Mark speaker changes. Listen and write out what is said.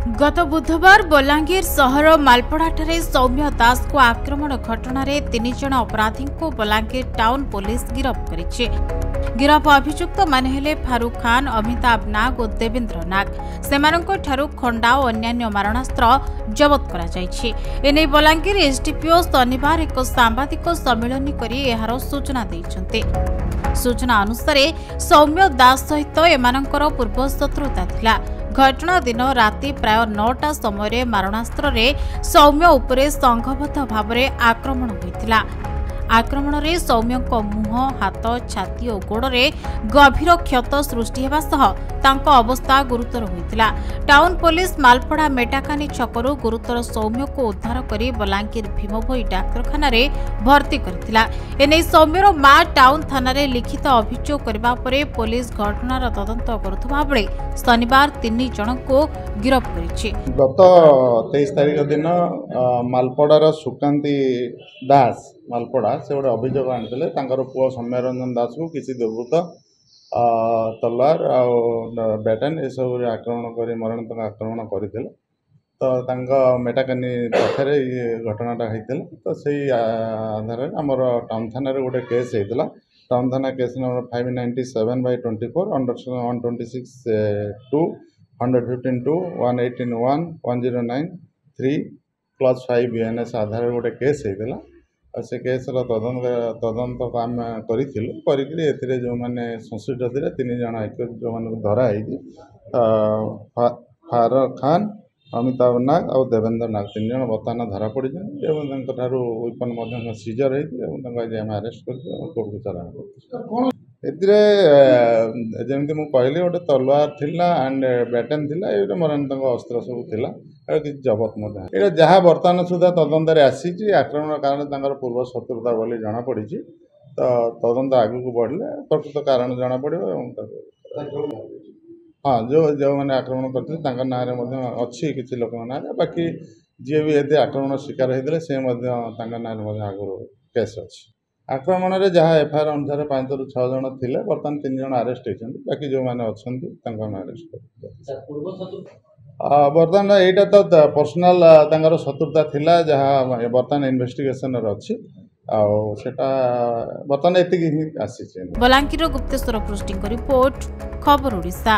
Speaker 1: गत बुधवार बलांगीर सहर मालपड़ाठारे सौम्य दास को आक्रमण घटना तीन जन अपराधी को बलांगीर टाउन पुलिस गिरफ करिछि। गिरफ अभियुक्त माने हेले फारूक खान, अमिताभ नाग और देवेंद्र नाग। सेमानंको ठारू खंडा और अन्यान्य मारणास्त्र जबत करा जायछि। एने बलांगीर एसडीपीओ शनिवार एक सांबादिक सम्मेलन करी एहार सूचना दैछन्ते। सूचना अनुसार सौम्य दास सहित एमानंकर पूर्व शत्रुता थिला। घटना दिन राति प्राय 9टा समय मारणास्त्र सौम्य उपरे संघबद्ध भाव आक्रमण होइतिला। आक्रमण रे सौम्य मुह, हाथ, छाती और गोड़े गभीर क्षत सृष्टि हेबा सह तांको अवस्था गुरुतर होइतिला। टाउन पुलिस मालपड़ा मेटाकानी छकरू गुरुतर सौम्य को उद्धार करी बलांगीर भीमभोई डाक्तरखाना रे भर्ती करथिला। एने सौम्यर मां टाउन थाना रे लिखित अभियोग करबा परे पुलिस घटनार तदंत करुथबा बेले शनिवार 3 जन को गिरफ करिछि।
Speaker 2: गत 23 तारिख दिन मालपड़ार सुकांती दास मालपड़ा से गोटे अभियोग आनी पुओ सौम्यरंजन दास को किसी दुर्वृत्त तलवार बैटन ये सब आक्रमण कर मरणात्मक आक्रमण करते तो मेटाकानी पाखे ये घटनाटा होता तो से आधार आमर टाउन थाना गोटे केस होता। टाउन थाना case number 597/24 under 126(2) 115(2) 118(1) 109(3) clause 5 BNS आधार गोटे केस होता। से केस तदंत आम कर जो मैंने संश्लिष्ट थे 3 जन जो मानक धरा फारूक खान, अमिताभ नाग और देवेंद्र नाग 3 जन बर्तमान धरा पड़ी विपन सीजर होती अरेस्ट कर कोर्ट जमी मुझे कहली गोटे तलवार थिला एंड बैटन थिला ये मरणात्मक अस्त्र सब थिला किसी जबत ये जहाँ बर्तमान सुधा तदंत आसी आक्रमण कारण पूर्व शत्रुता बोली जना पड़ी तो तदंत आगू बढ़ले प्रकृत कारण जना पड़ो। हाँ जो मैंने आक्रमण करते ना अच्छी किसी लोक ना बाकी जी भी ये आक्रमण शिकार होते से ना आगुरी केस अच्छी आक्रमण में जहाँ एफआईआर अनुसार 5 ରୁ 6 जन थे बर्तमान 3 जन अरेस्ट होती बाकी जो मैंने अच्छा अरेस्ट कर बर्तमान यहाँ तो पर्सनाल शत्रुता थिला जहाँ बर्तमान इन्वेस्टिगेशन अच्छी आटा बर्तमान एति आसी।
Speaker 1: बलांगीर गुप्तेश्वर पृष्टि रिपोर्ट खबर ओडिशा।